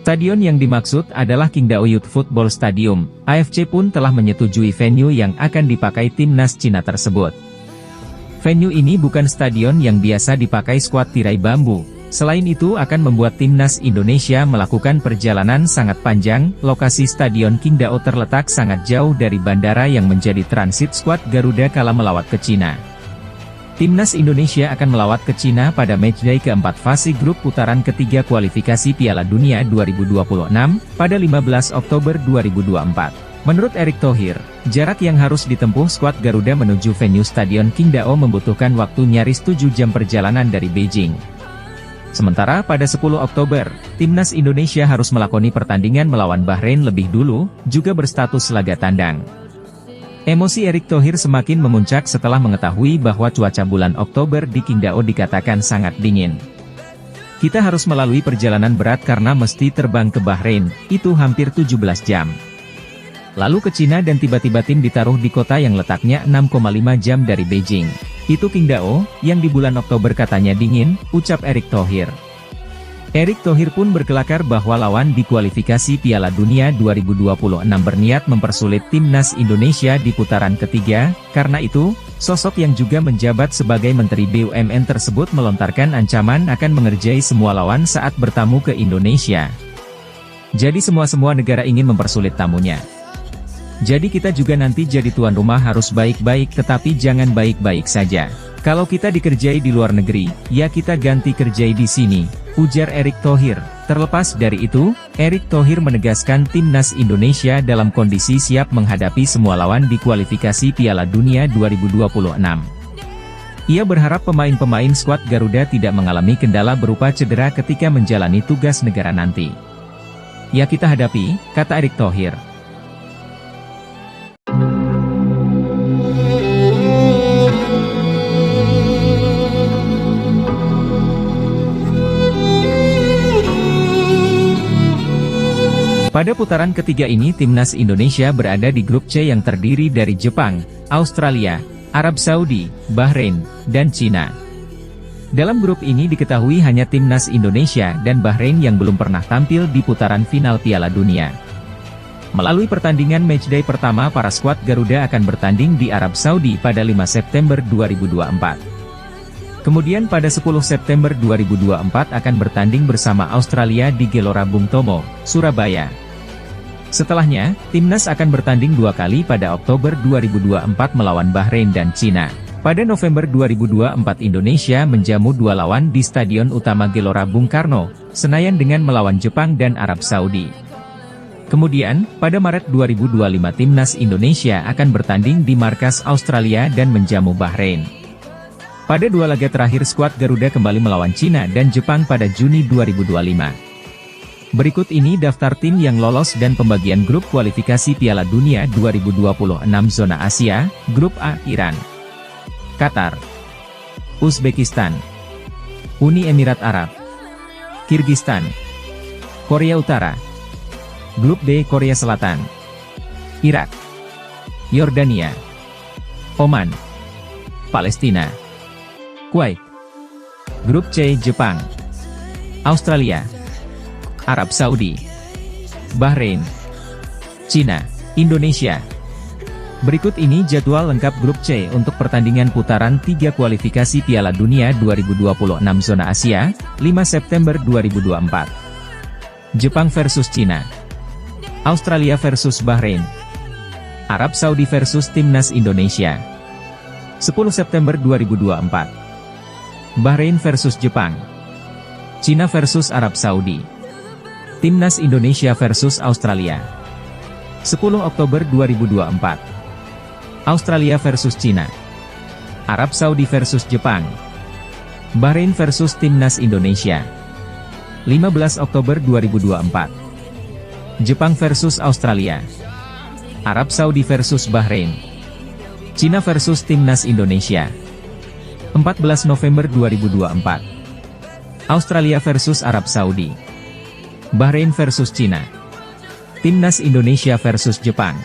Stadion yang dimaksud adalah Qingdao Youth Football Stadium. AFC pun telah menyetujui venue yang akan dipakai timnas Cina tersebut. Venue ini bukan stadion yang biasa dipakai skuad tirai bambu. Selain itu akan membuat timnas Indonesia melakukan perjalanan sangat panjang. Lokasi Stadion Qingdao terletak sangat jauh dari bandara yang menjadi transit skuad Garuda kala melawat ke Cina. Timnas Indonesia akan melawat ke Cina pada matchday keempat fase grup putaran ketiga kualifikasi Piala Dunia 2026, pada 15 Oktober 2024. Menurut Erick Thohir, jarak yang harus ditempuh skuad Garuda menuju venue Stadion Qingdao membutuhkan waktu nyaris 7 jam perjalanan dari Beijing. Sementara pada 10 Oktober, Timnas Indonesia harus melakoni pertandingan melawan Bahrain lebih dulu, juga berstatus laga tandang. Emosi Erick Thohir semakin memuncak setelah mengetahui bahwa cuaca bulan Oktober di Qingdao dikatakan sangat dingin. Kita harus melalui perjalanan berat karena mesti terbang ke Bahrain, itu hampir 17 jam. Lalu ke Cina dan tiba-tiba tim ditaruh di kota yang letaknya 6,5 jam dari Beijing. Itu Qingdao, yang di bulan Oktober katanya dingin, ucap Erick Thohir. Erick Thohir pun berkelakar bahwa lawan di kualifikasi Piala Dunia 2026 berniat mempersulit timnas Indonesia di putaran ketiga. Karena itu, sosok yang juga menjabat sebagai Menteri BUMN tersebut melontarkan ancaman akan mengerjai semua lawan saat bertamu ke Indonesia. Jadi semua negara ingin mempersulit tamunya. Jadi kita juga nanti jadi tuan rumah harus baik-baik, tetapi jangan baik-baik saja. Kalau kita dikerjai di luar negeri, ya kita ganti kerjai di sini, ujar Erick Thohir. Terlepas dari itu, Erick Thohir menegaskan timnas Indonesia dalam kondisi siap menghadapi semua lawan di kualifikasi Piala Dunia 2026. Ia berharap pemain-pemain skuad Garuda tidak mengalami kendala berupa cedera ketika menjalani tugas negara nanti. Ya kita hadapi, kata Erick Thohir. Pada putaran ketiga ini timnas Indonesia berada di grup C yang terdiri dari Jepang, Australia, Arab Saudi, Bahrain, dan Cina. Dalam grup ini diketahui hanya timnas Indonesia dan Bahrain yang belum pernah tampil di putaran final Piala Dunia. Melalui pertandingan matchday pertama para skuad Garuda akan bertanding di Arab Saudi pada 5 September 2024. Kemudian pada 10 September 2024 akan bertanding bersama Australia di Gelora Bung Tomo, Surabaya. Setelahnya, timnas akan bertanding 2 kali pada Oktober 2024 melawan Bahrain dan Cina. Pada November 2024 Indonesia menjamu 2 lawan di Stadion Utama Gelora Bung Karno, Senayan dengan melawan Jepang dan Arab Saudi. Kemudian, pada Maret 2025 timnas Indonesia akan bertanding di markas Australia dan menjamu Bahrain. Pada 2 laga terakhir skuad Garuda kembali melawan Cina dan Jepang pada Juni 2025. Berikut ini daftar tim yang lolos dan pembagian grup kualifikasi Piala Dunia 2026 zona Asia. Grup A, Iran, Qatar, Uzbekistan, Uni Emirat Arab, Kirgistan, Korea Utara. Grup B, Korea Selatan, Irak, Yordania, Oman, Palestina, Kuwait. Grup C, Jepang, Australia, Arab Saudi, Bahrain, Cina, Indonesia. Berikut ini jadwal lengkap grup C untuk pertandingan putaran 3 kualifikasi Piala Dunia 2026 zona Asia, 5 September 2024. Jepang versus Cina, Australia versus Bahrain, Arab Saudi versus Timnas Indonesia, 10 September 2024. Bahrain versus Jepang, Cina versus Arab Saudi, Timnas Indonesia versus Australia, 10 Oktober 2024. Australia versus Cina, Arab Saudi versus Jepang, Bahrain versus Timnas Indonesia, 15 Oktober 2024. Jepang versus Australia, Arab Saudi versus Bahrain, Cina versus Timnas Indonesia, 14 November 2024. Australia versus Arab Saudi, Bahrain versus Cina, Timnas Indonesia versus Jepang.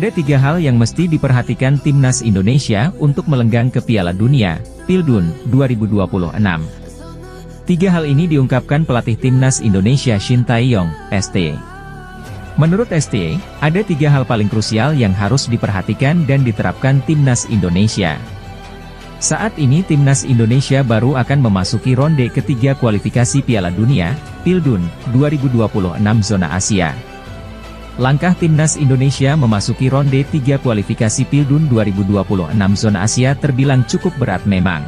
Ada 3 hal yang mesti diperhatikan Timnas Indonesia untuk melenggang ke Piala Dunia, Pildun, 2026. 3 hal ini diungkapkan pelatih Timnas Indonesia Shin Tae-yong, ST. Menurut ST, ada 3 hal paling krusial yang harus diperhatikan dan diterapkan Timnas Indonesia. Saat ini Timnas Indonesia baru akan memasuki ronde ketiga kualifikasi Piala Dunia, Pildun, 2026 zona Asia. Langkah Timnas Indonesia memasuki ronde 3 kualifikasi Pildun 2026 zona Asia terbilang cukup berat memang.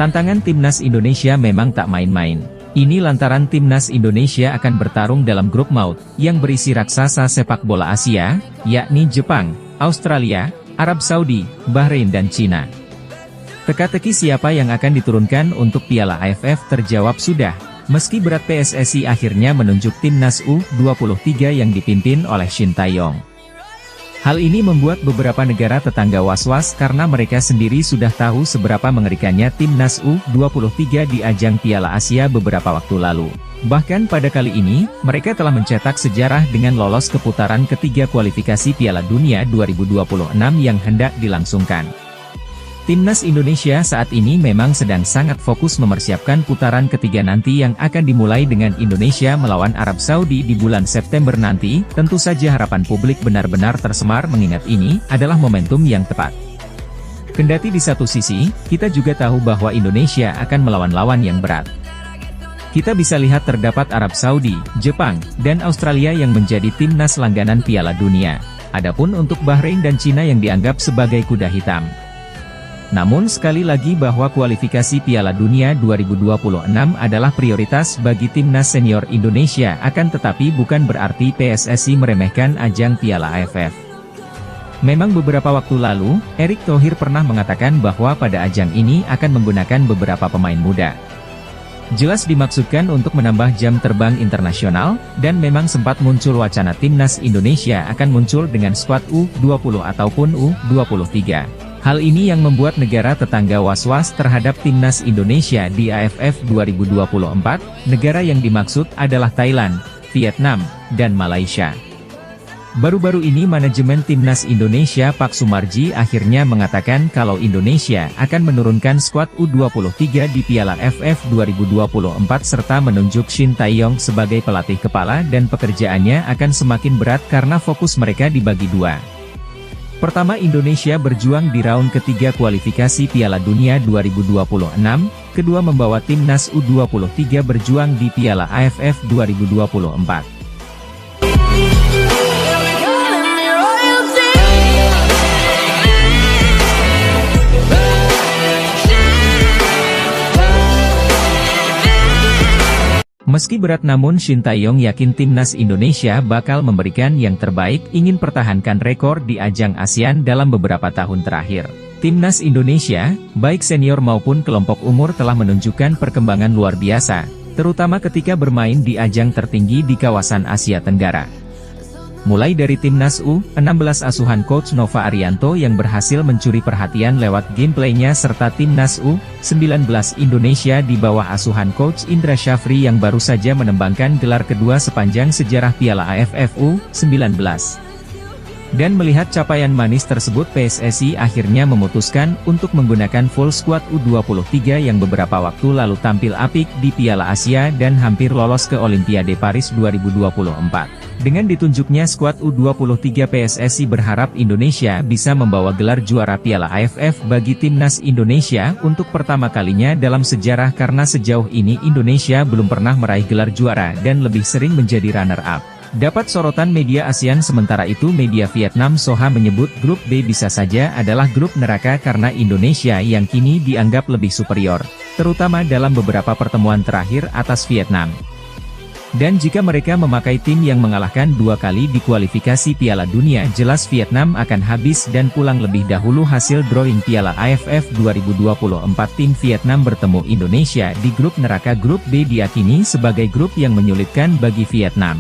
Tantangan Timnas Indonesia memang tak main-main. Ini lantaran Timnas Indonesia akan bertarung dalam grup maut, yang berisi raksasa sepak bola Asia, yakni Jepang, Australia, Arab Saudi, Bahrain dan Cina. Teka-teki siapa yang akan diturunkan untuk Piala AFF terjawab sudah. Meski berat, PSSI akhirnya menunjuk Timnas U23 yang dipimpin oleh Shin Tae-yong. Hal ini membuat beberapa negara tetangga was-was karena mereka sendiri sudah tahu seberapa mengerikannya Timnas U23 di ajang Piala Asia beberapa waktu lalu. Bahkan pada kali ini, mereka telah mencetak sejarah dengan lolos ke putaran ketiga kualifikasi Piala Dunia 2026 yang hendak dilangsungkan. Timnas Indonesia saat ini memang sedang sangat fokus mempersiapkan putaran ketiga nanti yang akan dimulai dengan Indonesia melawan Arab Saudi di bulan September nanti. Tentu saja harapan publik benar-benar tersemar mengingat ini adalah momentum yang tepat. Kendati di satu sisi, kita juga tahu bahwa Indonesia akan melawan lawan yang berat. Kita bisa lihat terdapat Arab Saudi, Jepang, dan Australia yang menjadi timnas langganan Piala Dunia. Adapun untuk Bahrain dan Cina yang dianggap sebagai kuda hitam. Namun sekali lagi bahwa kualifikasi Piala Dunia 2026 adalah prioritas bagi timnas senior Indonesia, akan tetapi bukan berarti PSSI meremehkan ajang Piala AFF. Memang beberapa waktu lalu, Erick Thohir pernah mengatakan bahwa pada ajang ini akan menggunakan beberapa pemain muda. Jelas dimaksudkan untuk menambah jam terbang internasional, dan memang sempat muncul wacana timnas Indonesia akan muncul dengan skuad U20 ataupun U23. Hal ini yang membuat negara tetangga was-was terhadap Timnas Indonesia di AFF 2024, negara yang dimaksud adalah Thailand, Vietnam, dan Malaysia. Baru-baru ini manajemen Timnas Indonesia Pak Sumarji akhirnya mengatakan kalau Indonesia akan menurunkan skuad U23 di Piala AFF 2024 serta menunjuk Shin Tae-yong sebagai pelatih kepala dan pekerjaannya akan semakin berat karena fokus mereka dibagi dua. Pertama, Indonesia berjuang di raun ketiga kualifikasi Piala Dunia 2026, kedua membawa timnas U23 berjuang di Piala AFF 2024. Meski berat namun Shin Tae-yong yakin timnas Indonesia bakal memberikan yang terbaik, ingin pertahankan rekor di ajang ASEAN dalam beberapa tahun terakhir. Timnas Indonesia, baik senior maupun kelompok umur telah menunjukkan perkembangan luar biasa, terutama ketika bermain di ajang tertinggi di kawasan Asia Tenggara. Mulai dari timnas U16 asuhan Coach Nova Arianto yang berhasil mencuri perhatian lewat gameplaynya serta timnas U19 Indonesia di bawah asuhan Coach Indra Syafri yang baru saja menembangkan gelar kedua sepanjang sejarah Piala AFF U19. Dan melihat capaian manis tersebut, PSSI akhirnya memutuskan untuk menggunakan full squad U23 yang beberapa waktu lalu tampil apik di Piala Asia dan hampir lolos ke Olimpiade Paris 2024. Dengan ditunjuknya skuad U23, PSSI berharap Indonesia bisa membawa gelar juara Piala AFF bagi timnas Indonesia untuk pertama kalinya dalam sejarah karena sejauh ini Indonesia belum pernah meraih gelar juara dan lebih sering menjadi runner-up. Dapat sorotan media ASEAN. Sementara itu media Vietnam Soha menyebut grup B bisa saja adalah grup neraka karena Indonesia yang kini dianggap lebih superior, terutama dalam beberapa pertemuan terakhir atas Vietnam. Dan jika mereka memakai tim yang mengalahkan 2 kali di kualifikasi Piala Dunia, jelas Vietnam akan habis dan pulang lebih dahulu. Hasil drawing Piala AFF 2024, tim Vietnam bertemu Indonesia di grup neraka. Grup B diyakini sebagai grup yang menyulitkan bagi Vietnam.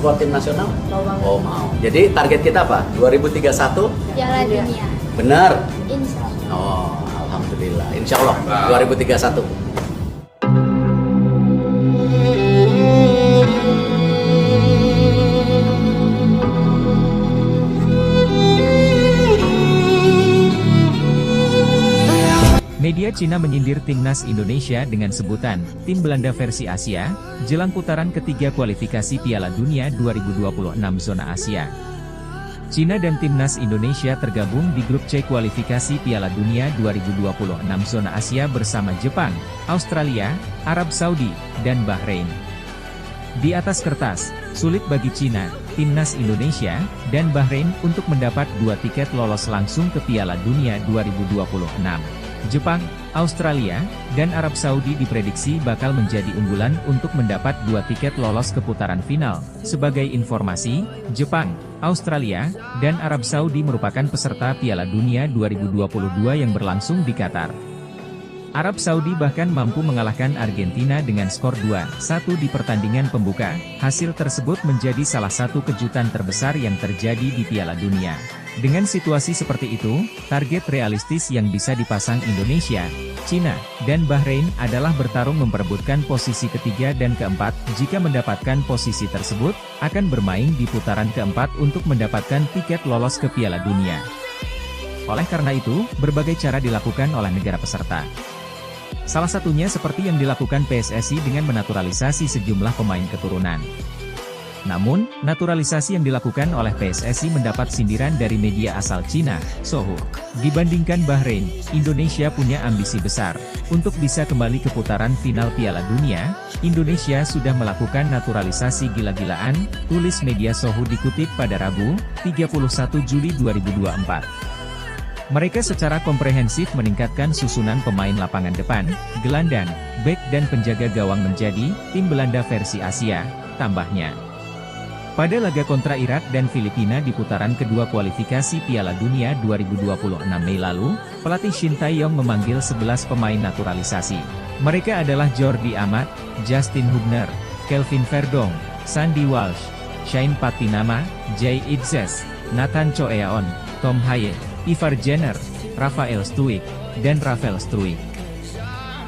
buat tim nasional? Mau banget. Oh mau. Jadi target kita apa? 2031? Piala Dunia. Benar? Insya Allah. Oh, alhamdulillah. Insya Allah 2031. Media Cina menyindir timnas Indonesia dengan sebutan tim Belanda versi Asia, jelang putaran ketiga kualifikasi Piala Dunia 2026 zona Asia. Cina dan timnas Indonesia tergabung di grup C kualifikasi Piala Dunia 2026 zona Asia bersama Jepang, Australia, Arab Saudi, dan Bahrain. Di atas kertas, sulit bagi Cina, timnas Indonesia, dan Bahrain untuk mendapat 2 tiket lolos langsung ke Piala Dunia 2026. Jepang, Australia, dan Arab Saudi diprediksi bakal menjadi unggulan untuk mendapat 2 tiket lolos ke putaran final. Sebagai informasi, Jepang, Australia, dan Arab Saudi merupakan peserta Piala Dunia 2022 yang berlangsung di Qatar. Arab Saudi bahkan mampu mengalahkan Argentina dengan skor 2-1 di pertandingan pembuka. Hasil tersebut menjadi salah satu kejutan terbesar yang terjadi di Piala Dunia. Dengan situasi seperti itu, target realistis yang bisa dipasang Indonesia, Cina, dan Bahrain adalah bertarung memperebutkan posisi ketiga dan keempat. Jika mendapatkan posisi tersebut, akan bermain di putaran keempat untuk mendapatkan tiket lolos ke Piala Dunia. Oleh karena itu, berbagai cara dilakukan oleh negara peserta. Salah satunya seperti yang dilakukan PSSI dengan menaturalisasi sejumlah pemain keturunan. Namun, naturalisasi yang dilakukan oleh PSSI mendapat sindiran dari media asal Cina, Sohu. Dibandingkan Bahrain, Indonesia punya ambisi besar. Untuk bisa kembali ke putaran final Piala Dunia, Indonesia sudah melakukan naturalisasi gila-gilaan, tulis media Sohu dikutip pada Rabu, 31 Juli 2024. Mereka secara komprehensif meningkatkan susunan pemain lapangan depan, gelandang, bek dan penjaga gawang menjadi tim Belanda versi Asia, tambahnya. Pada laga kontra Irak dan Filipina di putaran kedua kualifikasi Piala Dunia 2026 Mei lalu, pelatih Shin Tae-yong memanggil 11 pemain naturalisasi. Mereka adalah Jordi Amat, Justin Hubner, Kelvin Verdong, Sandy Walsh, Shane Patinama, Jay Idzes, Nathan Choeaon, Tom Haye, Ivar Jenner, Rafael Struijk, dan Rafael Struijk.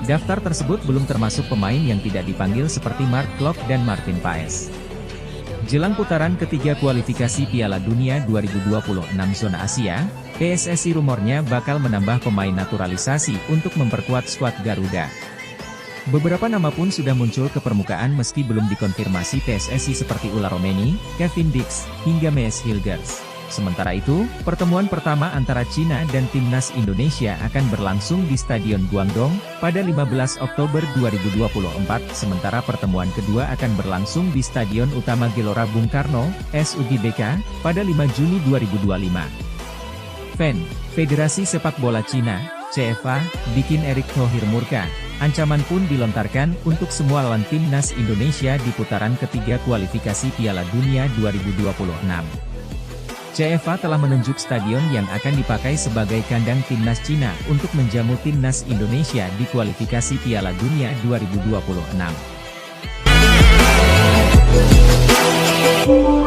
Daftar tersebut belum termasuk pemain yang tidak dipanggil seperti Mark Klok dan Martin Paes. Jelang putaran ketiga kualifikasi Piala Dunia 2026 zona Asia, PSSI rumornya bakal menambah pemain naturalisasi untuk memperkuat skuad Garuda. Beberapa nama pun sudah muncul ke permukaan meski belum dikonfirmasi PSSI seperti Ula Romeni, Kevin Dix, hingga Mees Hilgers. Sementara itu, pertemuan pertama antara Cina dan timnas Indonesia akan berlangsung di Stadion Guangdong pada 15 Oktober 2024, sementara pertemuan kedua akan berlangsung di Stadion Utama Gelora Bung Karno, SUGBK, pada 5 Juni 2025. Federasi Sepak Bola Cina, CFA, bikin Erick Thohir murka. Ancaman pun dilontarkan untuk semua lawan timnas Indonesia di putaran ketiga kualifikasi Piala Dunia 2026. CFA telah menunjuk stadion yang akan dipakai sebagai kandang timnas Cina untuk menjamu timnas Indonesia di kualifikasi Piala Dunia 2026.